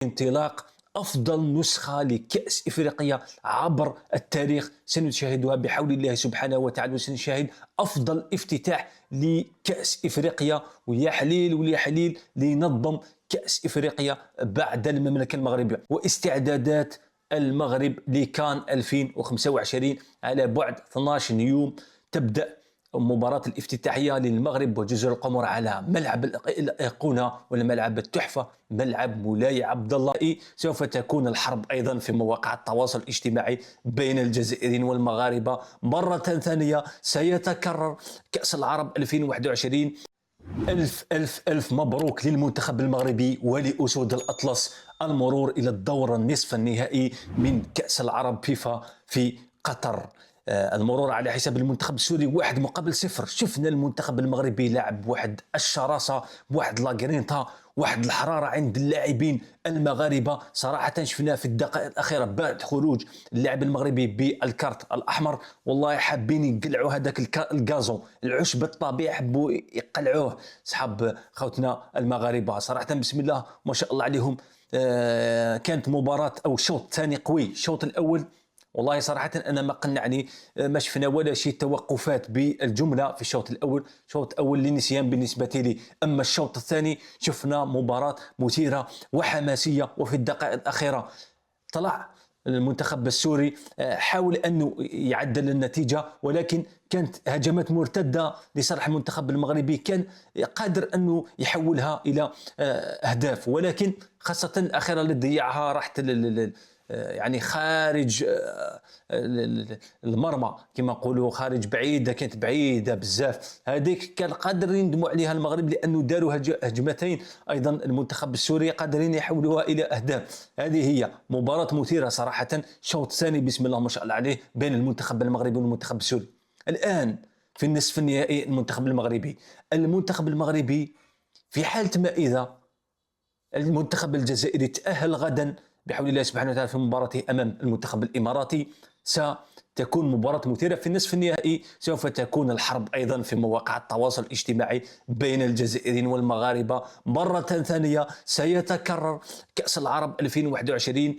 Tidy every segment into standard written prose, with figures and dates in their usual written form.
انطلاق أفضل نسخة لكأس إفريقيا عبر التاريخ سنشاهدها بحول الله سبحانه وتعالى، وسنشاهد أفضل افتتاح لكأس إفريقيا، ويا حليل ويا حليل لينظم كأس إفريقيا بعد المملكة المغربية. واستعدادات المغرب لكان 2025 على بعد 12 يوم تبدأ مباراة الافتتاحية للمغرب وجزر القمر على ملعب الأيقونة والملعب التحفة، ملعب مولاي عبد الله. سوف تكون الحرب أيضا في مواقع التواصل الاجتماعي بين الجزائريين والمغاربة مرة ثانية. سيتكرر كأس العرب 2021. ألف ألف ألف مبروك للمنتخب المغربي ولأسود الأطلس المرور إلى الدور النصف النهائي من كأس العرب فيفا في قطر. المرور على حساب المنتخب السوري 1-0. شفنا المنتخب المغربي لعب واحد الشراسة، واحد لاغرينتا، واحد الحرارة عند اللاعبين المغاربة. صراحة شفنا في الدقائق الأخيرة بعد خروج اللاعب المغربي بالكارت الأحمر، والله حابين يقلعوا هذاك الغازون، العشب الطبيعي حبوا يقلعوه صحاب خوتنا المغاربة. صراحة بسم الله ما شاء الله عليهم. كانت مباراة أو شوط ثاني قوي. الشوط الأول والله صراحة أنا ما قنعني، ما شفنا ولا شيء توقفات بالجملة في الشوط الأول. الشوط الأول لنسيان بالنسبة لي. أما الشوط الثاني شفنا مباراة مثيرة وحماسية، وفي الدقائق الأخيرة طلع المنتخب السوري، حاول أنه يعدل النتيجة، ولكن كانت هجمات مرتدة لصالح المنتخب المغربي، كان قادر أنه يحولها إلى أهداف، ولكن خاصة الأخيرة اللي ضيعها راحت يعني خارج المرمى كما نقولوا، خارج بعيدة، كانت بعيدة بزاف. هذيك كان قادر يندموا عليها المغرب لأنه داروا هجمتين أيضا المنتخب السوري قادرين يحولوها إلى أهداف. هذه هي مباراة مثيرة صراحة. شوط ثاني بسم الله ما شاء الله عليه بين المنتخب المغربي والمنتخب السوري. الآن في النصف النهائي المنتخب المغربي في حالة ما إذا المنتخب الجزائري تأهل غدا بحول الله سبحانه وتعالى في مباراته أمام المنتخب الإماراتي، ستكون مباراة مثيرة. في النصف النهائي سوف تكون الحرب أيضا في مواقع التواصل الاجتماعي بين الجزائريين والمغاربة مرة ثانية. سيتكرر كأس العرب 2021.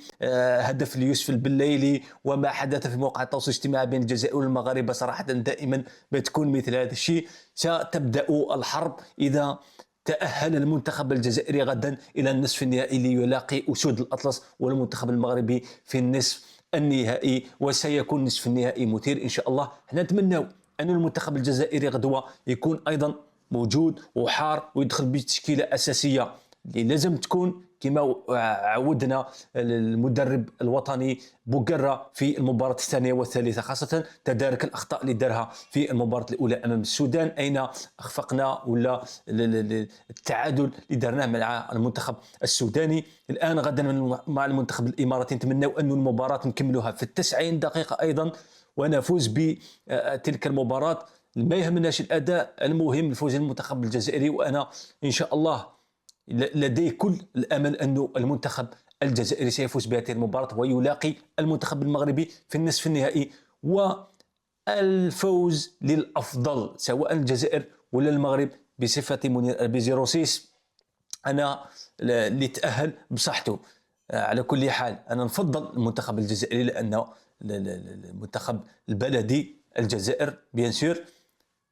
هدف ليوسف البليلي وما حدث في مواقع التواصل الاجتماعي بين الجزائر والمغاربة صراحة دائما بتكون مثل هذا الشيء. ستبدأ الحرب إذا تأهل المنتخب الجزائري غدا إلى النصف النهائي ليلاقي أسود الأطلس والمنتخب المغربي في النصف النهائي، وسيكون نصف النهائي مثير إن شاء الله. احنا نتمنى أن المنتخب الجزائري غدوة يكون أيضا موجود وحار ويدخل بتشكيلة أساسية اللي لازم تكون كما عودنا المدرب الوطني بوقرة في المباراة الثانية والثالثة، خاصة تدارك الأخطاء اللي دارها في المباراة الأولى أمام السودان، أين أخفقنا، ولا التعادل اللي درناه مع المنتخب السوداني. الآن غدا مع المنتخب الإماراتي نتمنى أن المباراة نكملها في 90 دقيقة أيضا ونفوز بتلك المباراة. ما يهمناش الأداء، المهم الفوز المنتخب الجزائري، وأنا إن شاء الله لدي كل الأمل أن المنتخب الجزائري سيفوز بهذه المباراة ويلاقي المنتخب المغربي في النصف النهائي، والفوز للأفضل سواء الجزائر ولا المغرب. بصفة منير البيزيروسيس أنا اللي تأهل بصحته. على كل حال أنا نفضل المنتخب الجزائري لأنه المنتخب البلدي الجزائر بيان سور،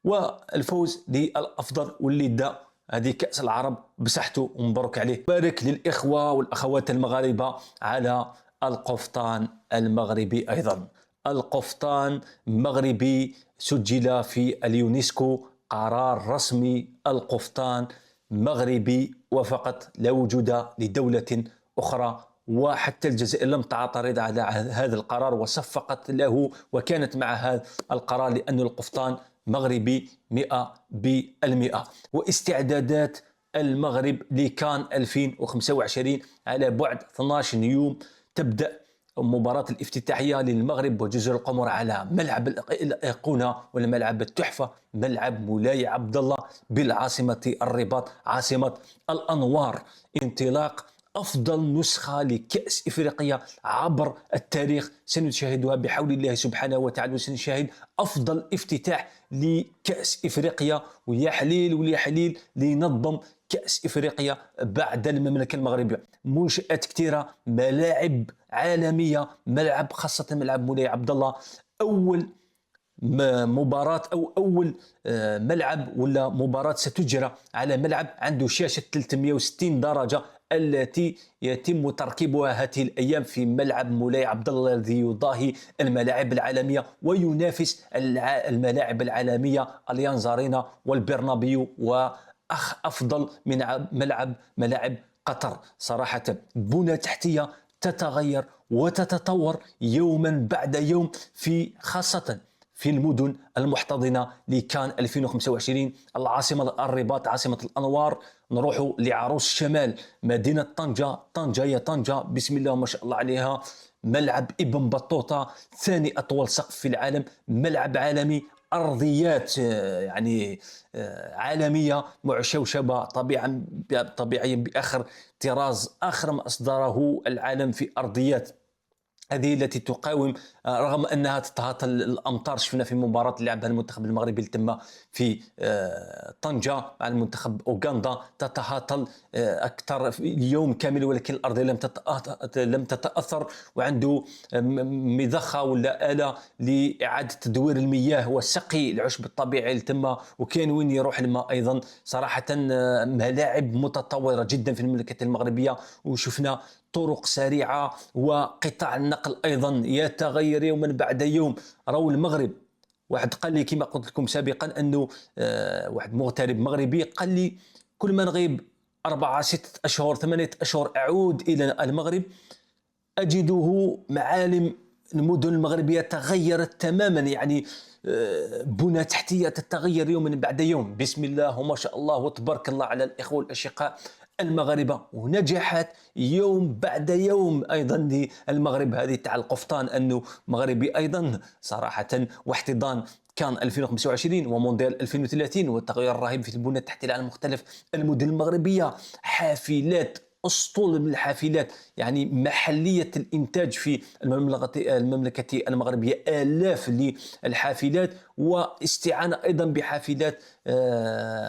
والفوز للأفضل واللي دا هذه كأس العرب بصحته ومبروك عليه. بارك للإخوة والأخوات المغاربة على القفطان المغربي. أيضا القفطان مغربي سجل في اليونسكو، قرار رسمي، القفطان مغربي، وفقط لا وجود لدولة أخرى، وحتى الجزائر لم تعترض على هذا القرار وصفقت له وكانت مع هذا القرار لأن القفطان مغربي 100%. واستعدادات المغرب لكان 2025 على بعد 12 يوم تبدأ مباراة الافتتاحية للمغرب وجزر القمر على ملعب الأيقونة والملعب التحفة، ملعب مولاي عبد الله بالعاصمة الرباط، عاصمة الأنوار. انطلاق أفضل نسخة لكأس إفريقيا عبر التاريخ سنشاهدها بحول الله سبحانه وتعالى، وسنشاهد أفضل افتتاح لكأس إفريقيا. ويا حليل ويا حليل لينظم كأس إفريقيا بعد المملكة المغربية. منشآت كثيرة، ملاعب عالمية، ملعب خاصة ملعب مولاي عبد الله، أول مباراة أو أول ملعب ولا مباراة ستجرى على ملعب عنده شاشة 360 درجة التي يتم تركيبها هذه الأيام في ملعب مولاي عبد الله الذي يضاهي الملاعب العالمية وينافس الملاعب العالمية اليانز أرينا والبرنابيو وأفضل من ملاعب قطر. صراحة بنى تحتية تتغير وتتطور يوما بعد يوم، في خاصة في المدن المحتضنة لكان 2025. العاصمة الرباط عاصمة الأنوار، نروح لعروس الشمال مدينة طنجة. طنجة يا طنجة بسم الله ما شاء الله عليها، ملعب ابن بطوطة، ثاني أطول سقف في العالم، ملعب عالمي، أرضيات يعني عالمية مشوشبة طبيعيا بآخر طراز، آخر ما أصدره العالم في أرضيات هذه التي تقاوم رغم أنها تتهاطل الأمطار. شفنا في مباراة اللي لعبها المنتخب المغربي اللي تم في طنجة مع المنتخب أوغندا تتهاطل أكثر اليوم كامل، ولكن الأرضية لم تتأثر، وعنده مضخة ولا آلة لإعادة تدوير المياه وسقي العشب الطبيعي اللي تم، وكان وين يروح الماء أيضا. صراحة ملاعب متطورة جدا في المملكة المغربية، وشفنا طرق سريعة وقطاع النقل أيضا يتغير يوما بعد يوم. راهو المغرب، واحد قال لي كما قلت لكم سابقا أنه واحد مغترب مغربي قال لي كل ما نغيب 4 6 أشهر 8 أشهر أعود إلى المغرب أجده معالم المدن المغربية تغيرت تماما، يعني بنى تحتية تتغير يوما بعد يوم. بسم الله وما شاء الله وتبارك الله على الإخوة والأشقاء المغاربة، ونجحت يوم بعد يوم أيضا للمغرب. هذه تاع القفطان أنه مغربي أيضا صراحة، واحتضان كان 2025 ومونديال 2030 والتغير الرهيب في البنى التحتية على مختلف المدن المغربية، حافلات أسطول من الحافلات، يعني محلية الإنتاج في المملكة المغربية، آلاف للحافلات، واستعانة أيضا بحافلات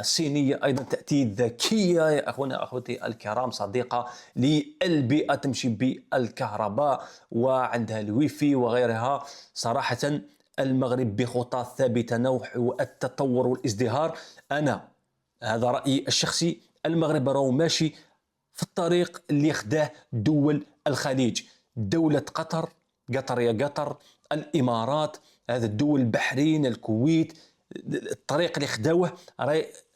صينية أيضا تأتي ذكية يا أخونا أخوتي الكرام، صديقة للبيئة، تمشي بالكهرباء وعندها الويفي وغيرها. صراحة المغرب بخطى ثابتة نحو التطور والازدهار. أنا هذا رأيي الشخصي، المغرب راهو ماشي في الطريق اللي خداه دول الخليج، دولة قطر، قطر يا قطر، الإمارات، هذا الدول، البحرين، الكويت، الطريق اللي خداوه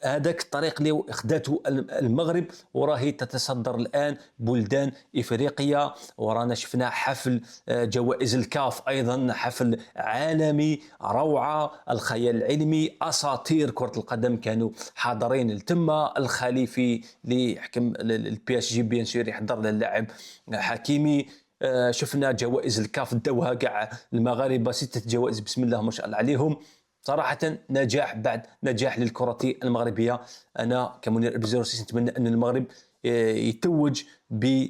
هذاك الطريق اللي خداته المغرب، وراهي تتصدر الآن بلدان إفريقيا. ورانا شفنا حفل جوائز الكاف أيضا، حفل عالمي روعة، الخيال العلمي، أساطير كرة القدم كانوا حاضرين التمة، الخليفي اللي حكم البي اس جي بيان سور يحضر للاعب حكيمي. شفنا جوائز الكاف داوها كاع المغاربة 6 جوائز بسم الله ما شاء الله عليهم. صراحة نجاح بعد نجاح للكرة المغربية. أنا كمنير البزيروسي نتمنى أن المغرب يتوج ب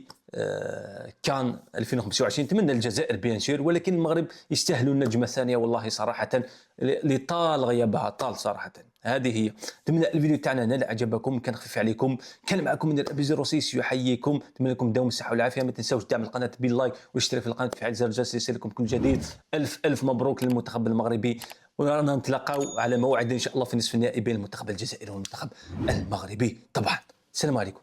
كان 2025، نتمنى الجزائر بيان سور، ولكن المغرب يستاهلوا النجمة الثانية والله صراحة، لطال غيابها طال صراحة. هذه هي. اتمنى الفيديو تاعنا نال اعجابكم، كان خفيف عليكم، كان معكم من الابيزيروسيس يحييكم، اتمنى لكم دوام الصحه والعافيه. ما تنساوش دعم القناه باللايك والاشتراك في القناه وفعل زر الجرس ليصلكم كل جديد. الف مبروك للمنتخب المغربي، ورانا نتلاقاو على موعد ان شاء الله في نصف النهائي بين المنتخب الجزائري والمنتخب المغربي طبعا. السلام عليكم.